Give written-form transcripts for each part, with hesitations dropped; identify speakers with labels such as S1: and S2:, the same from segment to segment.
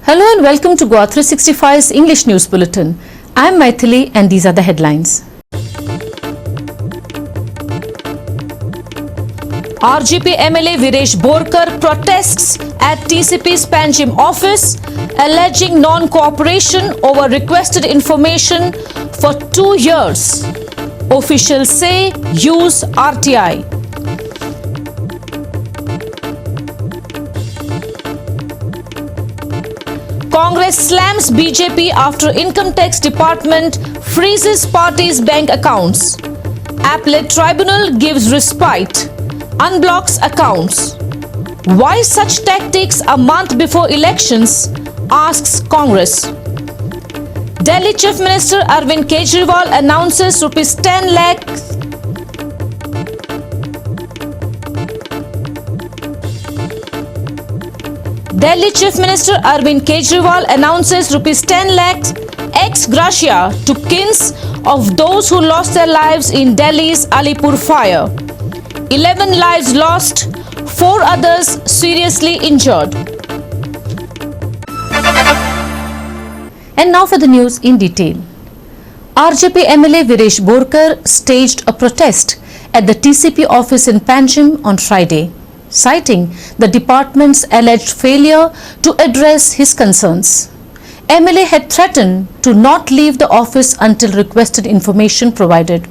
S1: Hello and welcome to Goa 365's English News Bulletin. I am Maithili and these are the headlines. RGP MLA Viresh Borkar protests at TCP's Panjim office, alleging non-cooperation over requested information for 2 years. Officials say use RTI. Congress slams BJP after Income Tax Department freezes party's bank accounts. Appellate Tribunal gives respite, unblocks accounts. Why such tactics a month before elections, asks Congress. Delhi Chief Minister Arvind Kejriwal announces rupees 10 lakh Delhi Chief Minister Arvind Kejriwal announces rupees 10 lakhs ex gratia to kins of those who lost their lives in Delhi's Alipur fire. 11 lives lost, 4 others seriously injured. And now for the news in detail. RJP MLA Viresh Borkar staged a protest at the TCP office in Panjim on Friday, citing the department's alleged failure to address his concerns. MLA had threatened to not leave the office until requested information provided.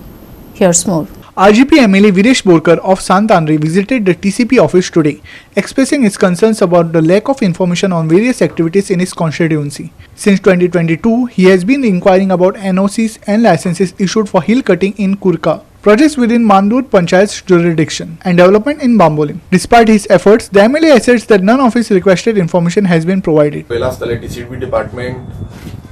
S1: Here's more.
S2: RGP MLA Viresh Borkar of Santandri visited the TCP office today, expressing his concerns about the lack of information on various activities in his constituency. Since 2022, he has been inquiring about NOCs and licenses issued for hill cutting in Kurka, projects within Mandur Panchayat's jurisdiction, and development in Bambolim. Despite his efforts, the MLA asserts that none of his requested information has been provided.
S3: TCP department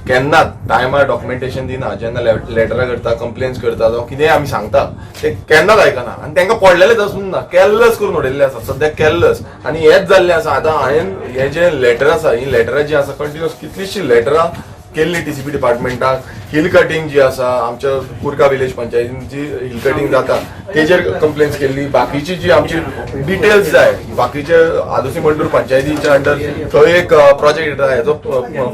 S3: केन्ना टायमार documentation दिना जेन्ना लेटरां करता complains करता जावं कितेंय आमी सांगता ते केन्नाच आयकना आनी तांकां पडलेलेच आसून ना केल्लस करून उडयल्ले आसा सद्याक केल्लस आनी हेच जाल्लें आसा आतां हांवें हे जे लेटर आसा ही लेटरां जी आसा कंटिन्यूअस कितलीशीं लेटरां केल्ली टीसीपी डिपार्टमेंटाक हिल कटिंग जी आसा आमच्या कुरका विलेज पंचायतीन जी हिल कटिंग जाता तेजेर कंप्लेन्स केल्ली बाकीची जी आमची डिटेल्स जाय बाकीचे आदोसी मंडूर पंचायतीच्या अंडर थंय एक प्रोजेक्ट येता हेजो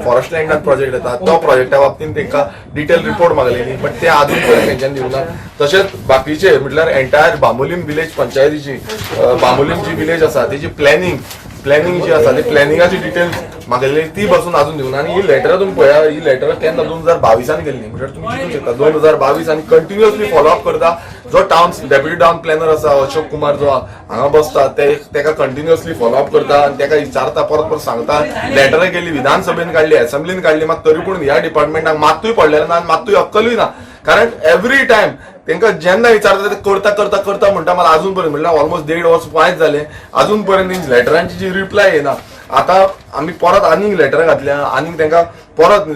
S3: फॉरेस्ट लँडान प्रोजेक्ट येता तो प्रोजेक्टा बाबतींत तांकां डिटेल रिपोर्ट मागलेली बट ते आजून पर्यंत तेंच्यांनी दिवना तशेंच बाकीचे म्हटल्यार एंटायर बांबोलीम विलेज पंचायतीची बांबोलीम जी विलेज आसा तेजी प्लॅनिंग जी आसा ती प्लॅनिंगाची डिटेल्स मागलेली ती बसून अजून दिवना आनी ही लेटरां तुमी पळया ही लेटरां केन्ना 2022 केल्ली म्हणजे तुमी चिंतूंक शकता 2022 आनी कंटिन्युअसली फॉलोअप करता जो टाउन डेप्युटी टाउन प्लॅनर आसा अशोक कुमार जो हांगा बसता तेका कंटिन्युअसली फॉलोअप करता आनी तेका विचारता परत सांगता लेटरां केल्ली विधानसभेन काडली असेंब्लीन काडली मात तरी पूण ह्या डिपार्टमेंटाक मात्तूय पडलेलें ना आनी मात्तूय अक्कलूय ना कारण एवरी टायम तांकां जेन्ना विचारता ते करता म्हणटा मला अजून पर्यंत म्हटल्यार ऑलमोस्ट 1.5 वर्स वायज जाले अजून पर्यंत लेटरांची जी रिप्लाय येना आता आमी परत आनीक लेटरां घातल्या आनीक तांकां परत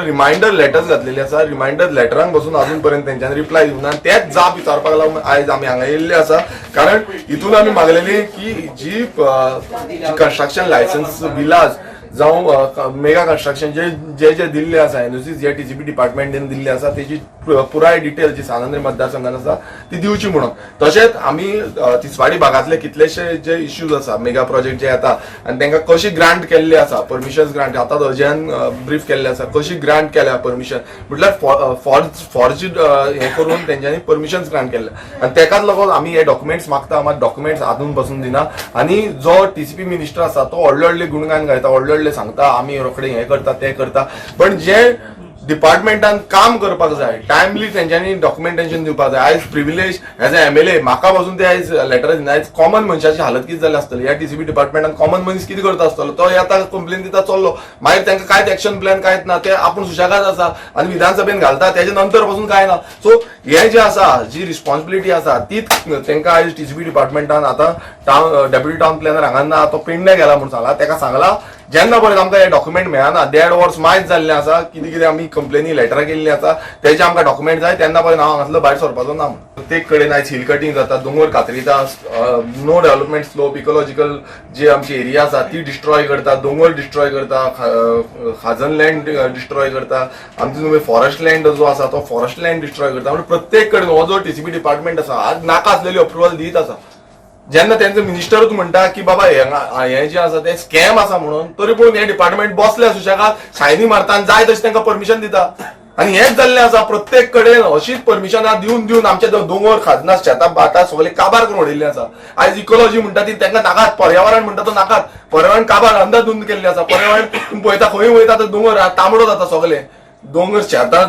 S3: रिमायंडर लेटर्स घातलेली आसा रिमायंडर लेटरांक बसून अजून पर्यंत तेंच्यांनी रिप्लाय दिवना आनी तेच जाप विचारपाक लागून आयज आमी हांगा येयल्ले आसा कारण हितून आमी मागलेली की जी कन्स्ट्रक्शन लायसन्स बिलाज जावं मेगा कन्स्ट्रक्शन जे दिल्ले आसा एनओसीज जे टीसीपी डिपार्टमेंटान दिल्ले आसा तेजी पुराय डिटेल जी सानंद्री मतदारसंघान आसा ती दिवची म्हणून तशेंच आमी तिसवाडी भागातले कितलेशे जे इश्यूज आसा मेगा प्रोजेक्ट जे येता आनी तांकां कशी ग्रांट केल्ली आसा परमिशन ग्रांट आतां अजयान ब्रीफ केल्ले आसा कशी ग्रांट केल्या परमिशन म्हटल्यार फॉर्ज हे करून तेंच्यांनी परमिशन्स ग्रांट केल्ले आनी तेकाच लागून आमी हे डॉक्युमेंट्स मागता मात डॉक्युमेंट्स आजून बसून दिना आनी जो टीसीपी मिनिस्टर आसा तो व्हडले गुणगान गायता व्हडले सांगता आमी रोखडे हे करता ते करता पण जे डिपार्टमेंटान काम करपाक जाय टायमली तेंच्यांनी डॉक्युमेंटेशन दिवपाक जाय आयज प्रिविलेज एज अ एमएलए म्हाका पासून ते आयज लेटर दिना आयज कॉमन मनशाची हालत कितें जाली आसतली ह्या टीसीपी डिपार्टमेंटान कॉमन मनीस कितें करता आसतलो तो येता कंप्लेन दिता चल्लो मागीर तांकां कांयच एक्शन प्लॅन कांयच ना ते आपूण सुशेगाद आसा आनी विधानसभेन घालता तेजे नंतर पासून कांय ना सो हे जे आसा जी रिस्पॉन्सिबिलिटी आसा तीच तांकां आयज टीसीपी डिपार्टमेंटान आतां टाउन डेप्युटी टाउन प्लॅनर हांगा ना तो पेडणे गेला म्हणून सांगला ताका सांगला जेन्ना पर्यंत आमकां हे डॉक्युमेंट मेळना 1.5 वर्स मायज जाल्लें आसा कितें आमी कंप्लेनी लेटरां केल्लीं आसा तेजे आमकां डॉक्युमेंट जाय तेन्ना पर्यंत हांव हांगासलो भायर सरपाचो ना प्रत्येक कडेन आयज हिल कटिंग जाता दोंगर कातरिता नो डेव्हलपमेंट स्लोप इकोलॉजिकल जी आमची एरिया आसा ती डिस्ट्रॉय करता दोंगर डिस्ट्रॉय करता खाजन लँड डिस्ट्रॉय करता आमची फॉरेस्ट लँड जो आसा तो फॉरेस्ट लँड डिस्ट्रॉय करता म्हणजे प्रत्येक कडेन हो जो टीसीपी डिपार्टमेंट आसा आज नाका आसलेली अप्रुवल दीत आसा जेन्ना त्यांचं मिनिस्टरूच म्हणटा की बाबा हे जे आसा ते स्कॅम आसा म्हणून, तरी पूण हे डिपार्टमेंट बसल्या सुशेगाद सायनी मारता आनी जाय तशें तांकां परमिशन दिता. आनी हेच जाल्लें आसा प्रत्येक कडेन अशीच परमिशनां दिवन आमचे दोंगर खाजना शेतां भाटां सगळे काबार करून उडयल्लें आसा. आयज इकोलॉजी म्हणटा ती तांकां नाकात, पर्यावरण म्हणटा तो नाकात. पर्यावरण काबार अंधाधुंद केल्लें आसा. पर्यावरण तुम्ही पळयता खंय वयता तर दोंगर तांबडो जाता सगळे. दोंगर शेतां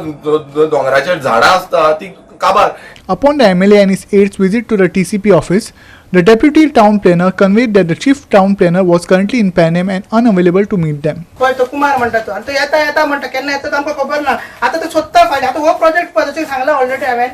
S3: दोंगराचेर झाडां आसता ती काबार.
S2: Upon the MLA and his aides' visit to the TCP office, the deputy town planner conveyed that the chief town planner was currently in Panem and unavailable to meet them.
S4: तो कुमार म्हणटा तो, आणि तो येता म्हणटा केन्ना येता आमकां खबर ना. आता तो सोदता फायली. आता हो प्रोजेक्ट पळय सांगला ऑलरेडी हांवें.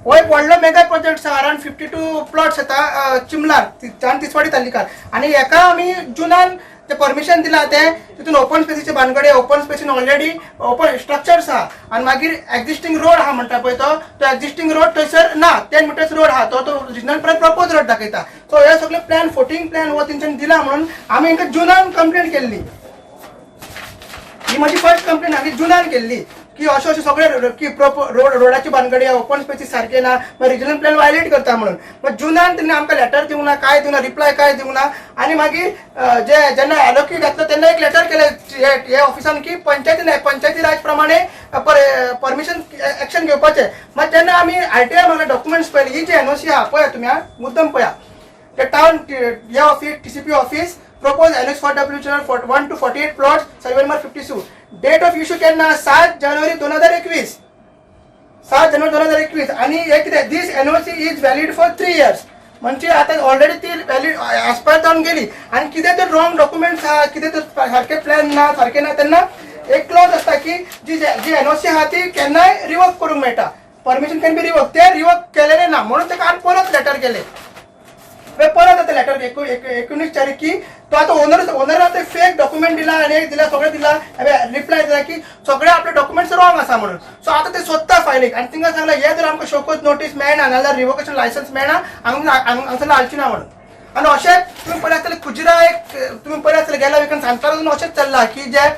S4: हो एक व्हडलो मेगा प्रोजेक्ट आसा. अराउंड 52 प्लॉट्स येता चिमलार आणि तिसवाडी तालुक्यात. आणि हेका आमी जुनान ते परमिशन दिला ते तितून ओपन स्पेसीचे भानगडे. ओपन स्पेसीन ऑलरेडी ओपन स्ट्रक्चर्स आहा. आणि मागीर एक्झिस्टिंग रोड आहा म्हणटा पळय तो एक्झिस्टिंग रोड थंयसर ना. 10 मिटर्स रोड आहा तो रिजनल प्लॅन प्रपोज रोड दाखयता. सो हे सगळे प्लॅन 14 प्लॅन हो तेंच्यानी दिला म्हणून आमी हांकां जुनान कंप्लेंट केल्ली. ही माझी फर्स्ट कंप्लेंट हांवें जुनान केल्ली की अशें सगळे की रोडाची बांदगडी ओपन स्पेसीस सारखे ना, रिजनल प्लॅन वायलेट करता म्हणून. मग जुनान त्यांनी आमकां लेटर दिवंक ना, काय दिवंक ना, रिप्लाय काय दिवंक ना. आणि मागीर जेन्ना एलोकी घातलो तेन्ना एक लेटर केलें हे ऑफिसान की पंचायती राज प्रमाणे परमिशन एक्शन घेवपाचें. मग तेन्ना आमी RTI मागले डॉक्युमेंट्स पळयले. ही जी NOC आहा पळया तुमी मुद्दम पळया. ते टावन हे office TCP office proposed NS for WHR 1 to 48 plots, survey number 52. Date of issue केन्ना 7 जानेवारी 2021. 7 जानेवारी 2021. आणि हे कितें this NOC is valid for 3 years. म्हणजे आता ऑलरेडी ती वॅलिड ॲज जावन गेली. आणि कितें तर रॉंग डॉक्युमेंट्स आहा, कितें तर सारखे प्लॅन ना, सारखे ना, तेन्ना एक क्लॉज असता की जी NOC आहा ती केन्नाय रिवोक करूंक मेळटा. Permission can be revoke. ते रिवोक केलेले ना म्हणून ताका आज परत लेटर केले. परत आता लेटर 19 तारीख की तो आता ओनरान फेक डॉक्युमेंट दिला आणि एक दिला सगळे दिला रिप्लाय दिला की सगळे आपले डॉक्युमेंट्स रॉंग आसा म्हणून. सो आता ते सोदता फायलीक. आणि तिंगा सांगला हे जर आमकां शोकोज नोटीस मेळना नाल्यार रिवोकेशन लायसन्स मेळना हांगासर हाडची ना म्हणून. आणि अशेंच तुम्ही पळय आसतले कुजरा एक तुम्ही पळय आसतले गेल्या विकान सांगता अशेंच चल्ला की जे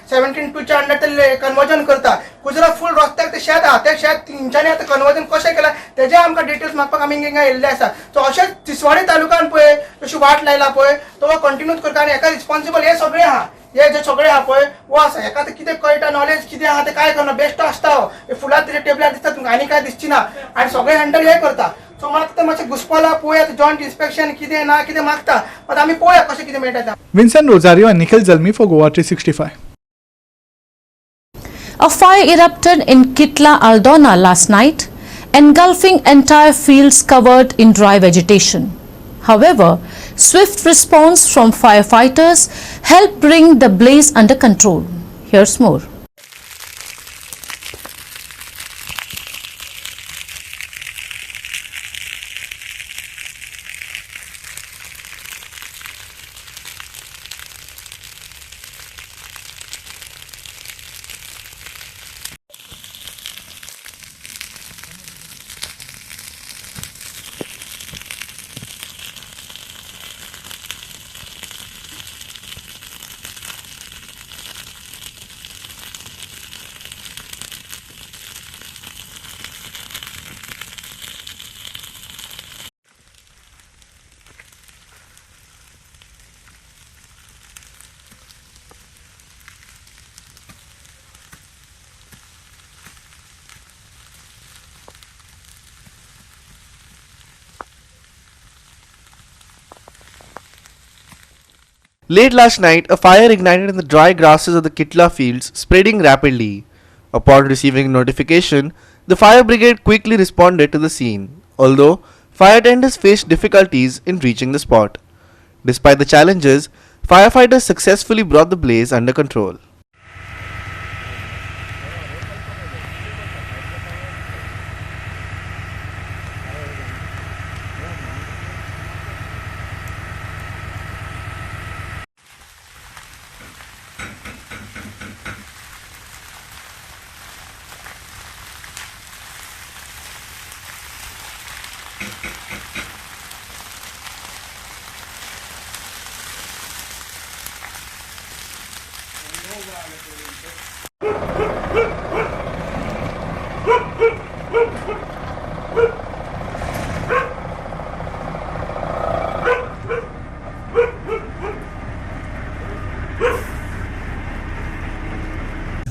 S4: 17(2) अंडर ते कन्वर्जन करता. कुजरा फूल रस्त्याक ते शेत आहा. ते शेत तेंच्यांनी आता कन्वर्जन कशें केला तेजे आमकां डिटेल्स मागपाक आमी हिंगा येयल्ले आसा. सो अशेंच तिसवाडी तालुक्यान पळय अशी वाट लायला पळय तो कंटिन्यू करता. आनी हेका रिस्पॉन्सिबल हे सगळे आहा. हे जे सगळे आहा पळय वो आसा. हेका कितें कळटा नॉलेज कितें आहा ते काय करना. बेस्ट आसता हो. फुलां तेजे टेबलार दिसता तुमकां आनी काय दिसची ना. आनी सगळे हँडल हे करता. सो म्हाका आतां मातशें घुसपला पळोवया जॉयंट इन्स्पेक्शन कितें ना कितें मागता. मात आमी पळोवया कशें कितें मेळटा.
S2: Vincent Rosario and Nikhil Zalmi for Goa 365.
S1: A fire erupted in Kitla Aldona last night, engulfing entire fields covered in dry vegetation. However, swift response from firefighters helped bring the blaze under control. Here's more.
S5: Late last night, a fire ignited in the dry grasses of the Kitla fields, spreading rapidly. Upon receiving notification, the fire brigade quickly responded to the scene, although fire tenders faced difficulties in reaching the spot. Despite the challenges, firefighters successfully brought the blaze under control.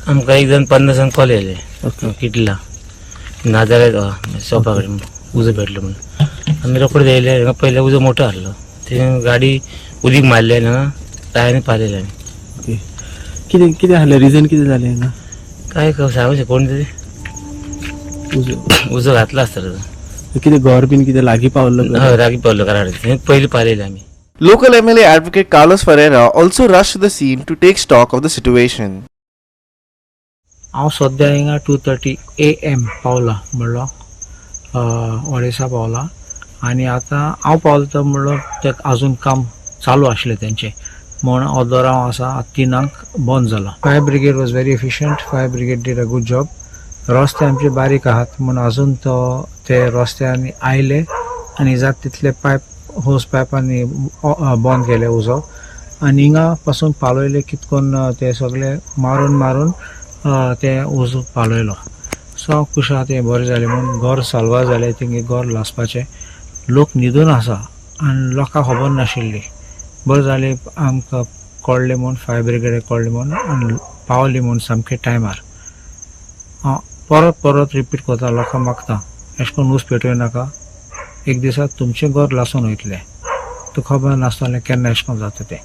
S6: आमकां एक जण 50 call येयले किटला ना जाल्यार शॉपा कडेन उजो भेटलो म्हणून आमी रोखडे येयले हांगा पयले उजो मोठो आहलो ते गाडी उदीक मारले हांगा टायरांनी पालयले आनी
S7: ओके कितें कितें आहलें रिजन कितें जालें हांगा
S6: काय सांगूशे कोण तरी
S7: उजो
S6: उजो घातलो आसतलो
S7: कितें घर बीन कितें लागीं पावल्लो
S6: हय रागी पावलो घरा कडेन पयलीं पालयले आमी.
S5: Local MLA advocate Carlos Ferreira also rushed to the scene to take stock of the situation.
S8: हांव सद्या हिंगा 2:30 AM पावला म्हणलो ओडेसा पावला आनी आतां हांव पावलो तो म्हणलो ते आजून काम चालू आसलें तेंचें म्हण ओदोर हांव आसा 3 बंद जाला. Fire brigade was very efficient. Fire brigade did a good job. रस्ते आमचे बारीक आहात म्हण अजून तो ते रस्त्यांनी आयले आनी जात तितले पायप होस पायपांनी बंद केले उजो आनी हिंगा पासून पालयले कितकोन ते सगळे मारून ते उजो पालयलो. सो हांव खूश आहा तें बरें जालें म्हणून घर साल्वा जालें तेंगे घर लासपाचें. लोक न्हिदून आसा आनी लोकांक खबर नाशिल्ली. बरें जालें आमकां कळ्ळें म्हूण फायर ब्रिगेडे कळ्ळें म्हूण आनी पावली म्हूण सामकें टायमार. हांव परत रिपीट करता लोकांक मागता अशें करून ऊस पेटोवं नाका. एक दिसा तुमचें घर लासून वयतलें. तुका खबर नासतलें केन्ना अशें करून जाता तें.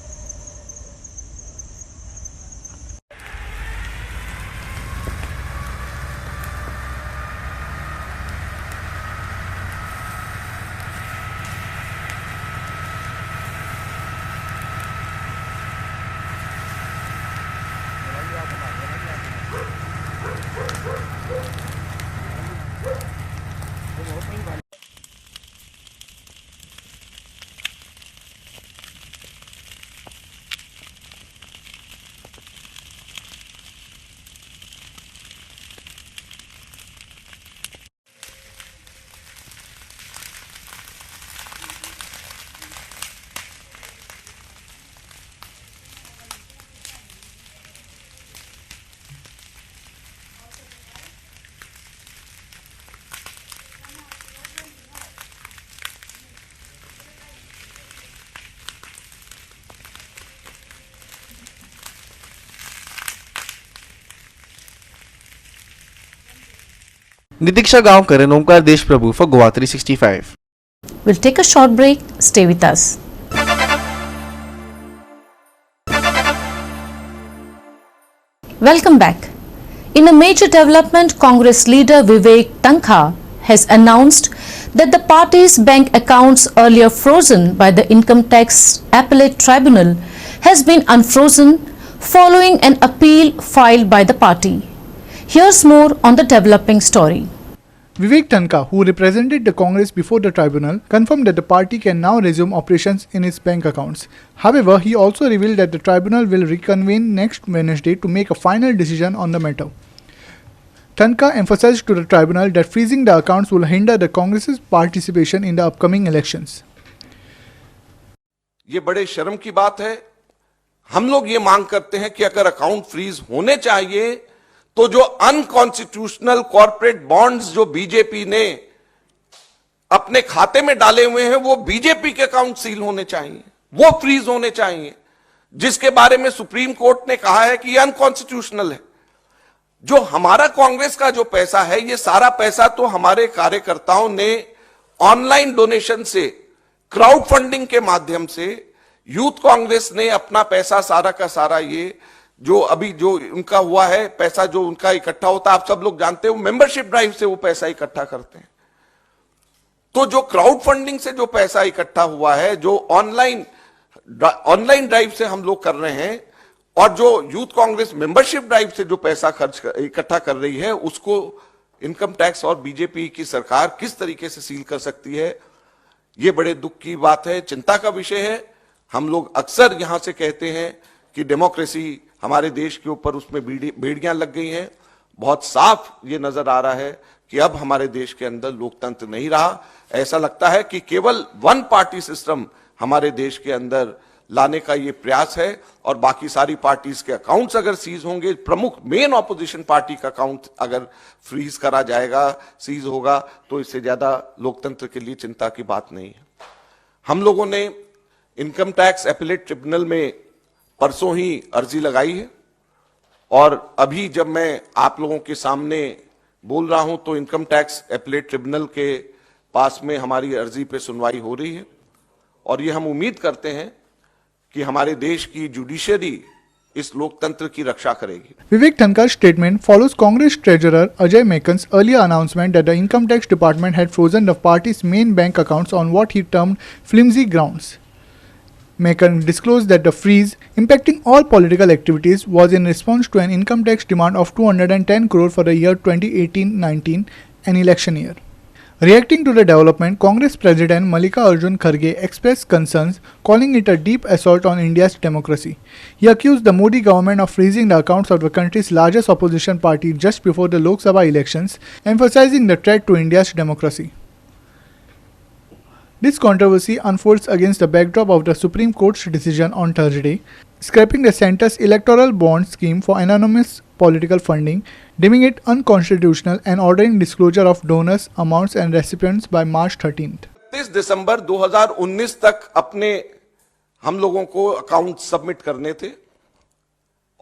S5: Nitiksha Gaonkar and Omkar Deshprabhu for Goa 365.
S1: We'll take a short break. Stay with us. Welcome back. In a major development, Congress leader Vivek Tankha has announced that the party's bank accounts earlier frozen by the Income Tax Appellate Tribunal has been unfrozen following an appeal filed by the party. Here's more on the developing story.
S2: Vivek Tankha, who represented the Congress before the tribunal, confirmed that the party can now resume operations in its bank accounts. However, he also revealed that the tribunal will reconvene next Wednesday to make a final decision on the matter. Tankha emphasized to the tribunal that freezing the accounts will hinder the Congress's participation in the upcoming elections.
S9: ये बड़े शर्म की बात है. हम लोग ये मांग करते हैं कि अगर अकाउंट फ्रीज होने चाहिए तो जो अनकॉन्स्टिट्यूशनल कॉर्पोरेट बॉन्ड्स जो बीजेपी ने अपने खाते में डाले हुए हैं वो बीजेपी के अकाउंट सील होने चाहिए, वो फ्रीज होने चाहिए, जिसके बारे में सुप्रीम कोर्ट ने कहा है कि ये अनकॉन्स्टिट्यूशनल है. जो हमारा कांग्रेस का जो पैसा है ये सारा पैसा तो हमारे कार्यकर्ताओं ने ऑनलाइन डोनेशन से, क्राउड फंडिंग के माध्यम से, यूथ कांग्रेस ने अपना पैसा सारा का सारा ये जो अभी जो उनका हुआ है पैसा जो उनका इकट्ठा होता है आप सब लोग जानते हो मेंबरशिप ड्राइव से वो पैसा इकट्ठा करते हैं. तो जो क्राउड फंडिंग से जो पैसा इकट्ठा हुआ है जो ऑनलाइन ड्राइव से हम लोग कर रहे हैं और जो यूथ कांग्रेस मेंबरशिप ड्राइव से जो पैसा इकट्ठा कर रही है उसको इनकम टैक्स और बीजेपी की सरकार किस तरीके से सील कर सकती है. ये बड़े दुख की बात है, चिंता का विषय है. हम लोग अक्सर यहां से कहते हैं कि डेमोक्रेसी हमारे देश के ऊपर उसमें बेड़ियां लग गई हैं. बहुत साफ ये नजर आ रहा है कि अब हमारे देश के अंदर लोकतंत्र नहीं रहा. ऐसा लगता है कि केवल वन पार्टी सिस्टम हमारे देश के अंदर लाने का ये प्रयास है और बाकी सारी पार्टीज के अकाउंट्स अगर सीज होंगे, प्रमुख मेन ऑपोजिशन पार्टी का अकाउंट अगर फ्रीज करा जाएगा, सीज होगा, तो इससे ज्यादा लोकतंत्र के लिए चिंता की बात नहीं है. हम लोगों ने इनकम टैक्स एपेलेट ट्रिब्यूनल में परसों ही अर्जी लगाई है और अभी जब मैं आप लोगों के सामने बोल रहा हूं तो इनकम टैक्स एपीलेट ट्रिब्यूनल के पास में हमारी अर्जी पे सुनवाई हो रही है और ये हम उम्मीद करते हैं कि हमारे देश की जुडिशरी इस लोकतंत्र की रक्षा करेगी.
S2: Vivek Thankar's statement follows Congress Treasurer Ajay Makan's earlier announcement that the Income Tax Department had frozen the party's main bank accounts on what he termed flimsy grounds. Makan disclosed that the freeze, impacting all political activities, was in response to an income tax demand of 210 crore for the year 2018-19, an election year. Reacting to the development, Congress President Mallikarjun Kharge expressed concerns, calling it a deep assault on India's democracy. He accused the Modi government of freezing the accounts of the country's largest opposition party just before the Lok Sabha elections, emphasizing the threat to India's democracy. This controversy unfolds against the backdrop of the Supreme Court's decision on Thursday, scrapping the centre's electoral bond scheme for anonymous political funding, deeming it unconstitutional and ordering disclosure of donors, amounts and recipients by March 13th.
S9: 30 दिसंबर 2019 तक अपने हम लोगों को account submit करने थे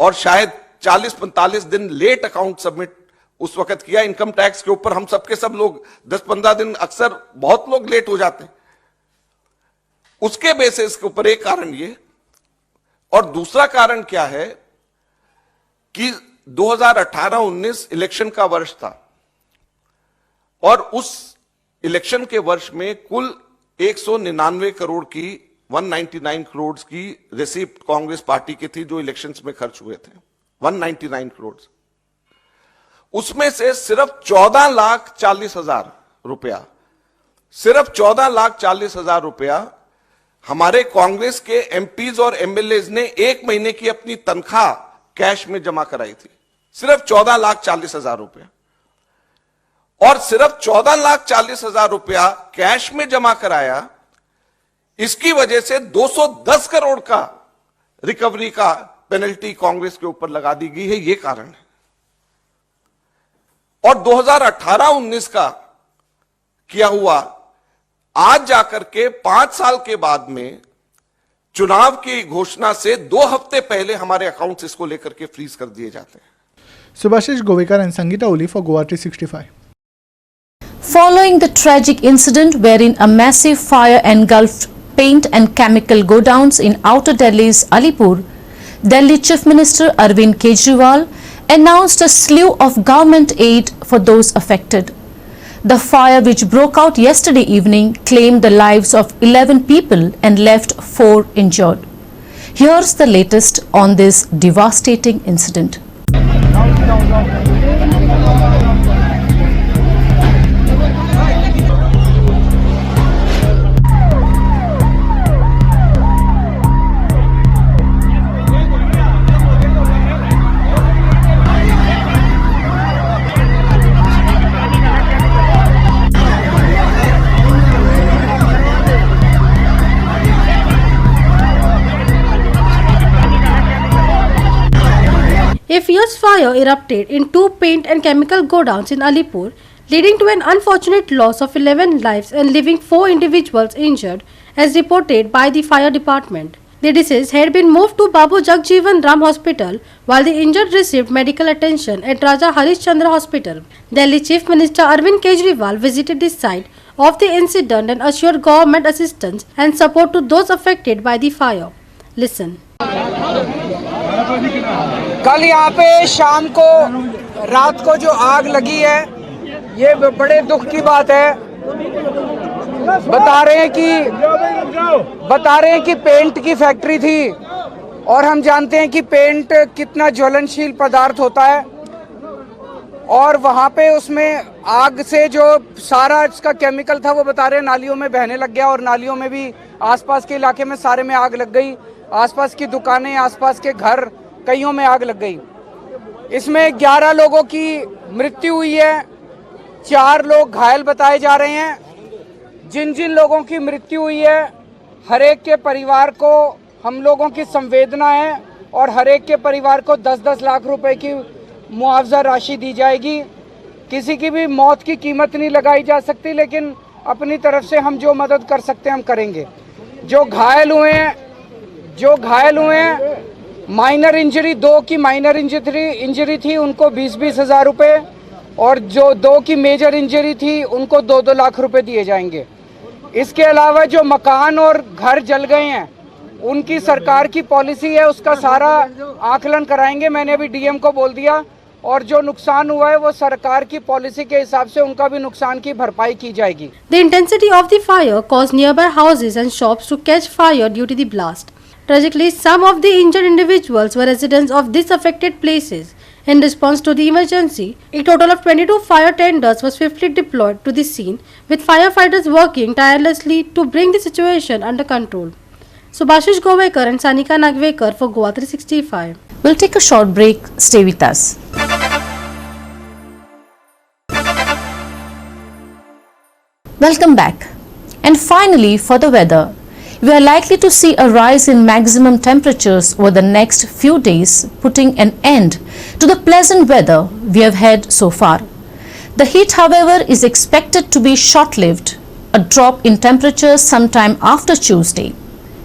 S9: और शायद 40-45 दिन लेट अकाउंट सबमिट उस वक्त किया. इनकम टैक्स के ऊपर हम सबके सब लोग 10-15 दिन अक्सर बहुत लोग लेट हो जाते हैं. उसके बेसिस के ऊपर एक कारण ये और दूसरा कारण क्या है कि 2018-19 इलेक्शन का वर्ष था और उस इलेक्शन के वर्ष में कुल 199 करोड़ की 199 करोड़ की रिसिप्ट कांग्रेस पार्टी की थी जो इलेक्शंस में खर्च हुए थे. 199 करोड़, उसमें से सिर्फ 14,40,000 रुपया, सिर्फ 14,40,000 रुपया हमारे कांग्रेस के एमपीज और एमएलएज ने एक महीने की अपनी तनख्वाह कैश में जमा कराई थी. सिर्फ 14,40,000 रुपया और सिर्फ 14,40,000 रुपया कैश में जमा कराया. इसकी वजह से 210 करोड़ का रिकवरी का पेनल्टी कांग्रेस के ऊपर लगा दी गई है. यह कारण है. और 2018-19 का किया हुआ आज जाकर के 5 साल के बाद में चुनाव की घोषणा से 2 हफ्ते पहले हमारे अकाउंट्स इसको लेकर के फ्रीज कर दिए जाते हैं.
S2: Subhashish Govekar and Sangeeta Oli for Goa 365.
S1: Following the tragic incident wherein a massive fire engulfed paint and chemical godowns in outer Delhi's Alipur, Delhi Chief Minister Arvind Kejriwal announced a slew of government aid for those affected. The fire, which broke out yesterday evening, claimed the lives of 11 people and left 4 injured. Here's the latest on this devastating incident.
S10: A fierce fire erupted in 2 paint and chemical godowns in Alipur, leading to an unfortunate loss of 11 lives and leaving 4 individuals injured, as reported by the fire department. The deceased had been moved to Babu Jagjeevan Ram Hospital, while the injured received medical attention at Raja Harishchandra Hospital. Delhi Chief Minister Arvind Kejriwal visited the site of the incident and assured government assistance and support to those affected by the fire. Listen.
S11: कल यहाँ पे शाम को रात को जो आग लगी है ये बड़े दुख की बात है. बता रहे हैं कि पेंट की फैक्ट्री थी और हम जानते हैं कि पेंट कितना ज्वलनशील पदार्थ होता है और वहाँ पे उसमें आग से जो सारा इसका केमिकल था वो बता रहे हैं नालियों में बहने लग गया और नालियों में भी आसपास के इलाके में सारे में आग लग गई. आसपास की दुकानें, आसपास के घर, कईयों में आग लग गई. इसमें 11 लोगों की मृत्यु हुई है, 4 लोग घायल बताए जा रहे हैं. जिन जिन लोगों की मृत्यु हुई है हर एक के परिवार को हम लोगों की संवेदना है और हर एक के परिवार को 10-10 लाख रुपए की मुआवजा राशि दी जाएगी. किसी की भी मौत की कीमत नहीं लगाई जा सकती, लेकिन अपनी तरफ से हम जो मदद कर सकते हैं हम करेंगे. जो घायल हुए हैं माइनर इंजरी, 2 की माइनर इंजरी थी उनको 20-20 हज़ार रुपये, और जो 2 की मेजर इंजरी थी उनको 2-2 लाख रुपए दिए जाएंगे। इसके अलावा जो मकान और घर जल गए हैं उनकी सरकार की पॉलिसी है, उसका सारा आकलन कराएंगे। मैंने अभी डीएम को बोल दिया, और जो नुकसान हुआ है वो सरकार की पॉलिसी के हिसाब से उनका भी नुकसान की भरपाई की जाएगी।
S10: The intensity of the fire caused nearby houses and shops to catch fire due to the blast. Tragically, some of the injured individuals were residents of these affected places. In response to the emergency, a total of 22 fire tenders was swiftly deployed to the scene, with firefighters working tirelessly to bring the situation under control. Subhashish Govekar and Sanika Nagvekar for Goa 365.
S1: We'll take a short break. Stay with us. Welcome back. And finally, for the weather, we are likely to see a rise in maximum temperatures over the next few days, putting an end to the pleasant weather we have had so far. The heat, however, is expected to be short-lived, a drop in temperatures sometime after Tuesday.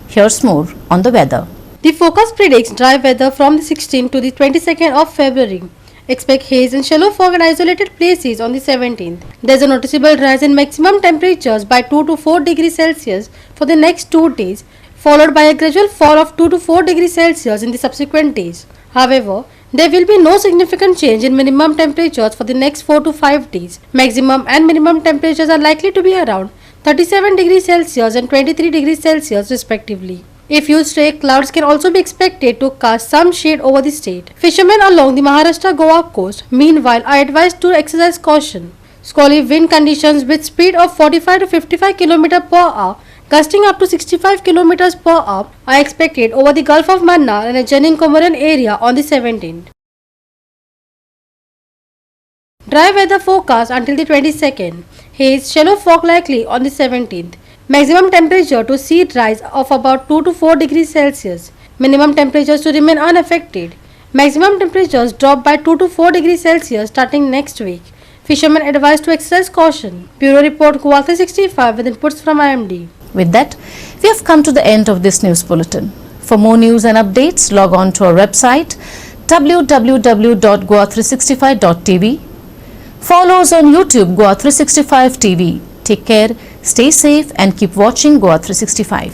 S1: Here's more on the weather.
S10: The forecast predicts dry weather from the 16th to the 22nd of February. Expect haze and shallow fog at isolated places on the 17th. There is a noticeable rise in maximum temperatures by 2 to 4 degrees Celsius for the next 2 days, followed by a gradual fall of 2 to 4 degrees Celsius in the subsequent days. However, there will be no significant change in minimum temperatures for the next 4 to 5 days. Maximum and minimum temperatures are likely to be around 37 degrees Celsius and 23 degrees Celsius respectively. A few stray clouds can also be expected to cast some shade over the state. Fishermen along the Maharashtra-Goa coast, meanwhile, are advised to exercise caution. Squally wind conditions with speed of 45 to 55 km per hour, gusting up to 65 km per hour, are expected over the Gulf of Mannar and adjoining Comoran area on the 17th. Dry weather forecast until the 22nd. Haze, shallow fog likely on the 17th. Maximum temperature to see rise of about 2 to 4 degrees Celsius. Minimum temperatures to remain unaffected. Maximum temperatures drop by 2 to 4 degrees Celsius starting next week. Fishermen advised to exercise caution. Bureau Report Goa 365 with inputs from IMD.
S1: With that, we have come to the end of this news bulletin. For more news and updates, log on to our website www.goa365.tv. Follow us on YouTube Goa 365 TV. Take care, stay safe and keep watching Goa 365.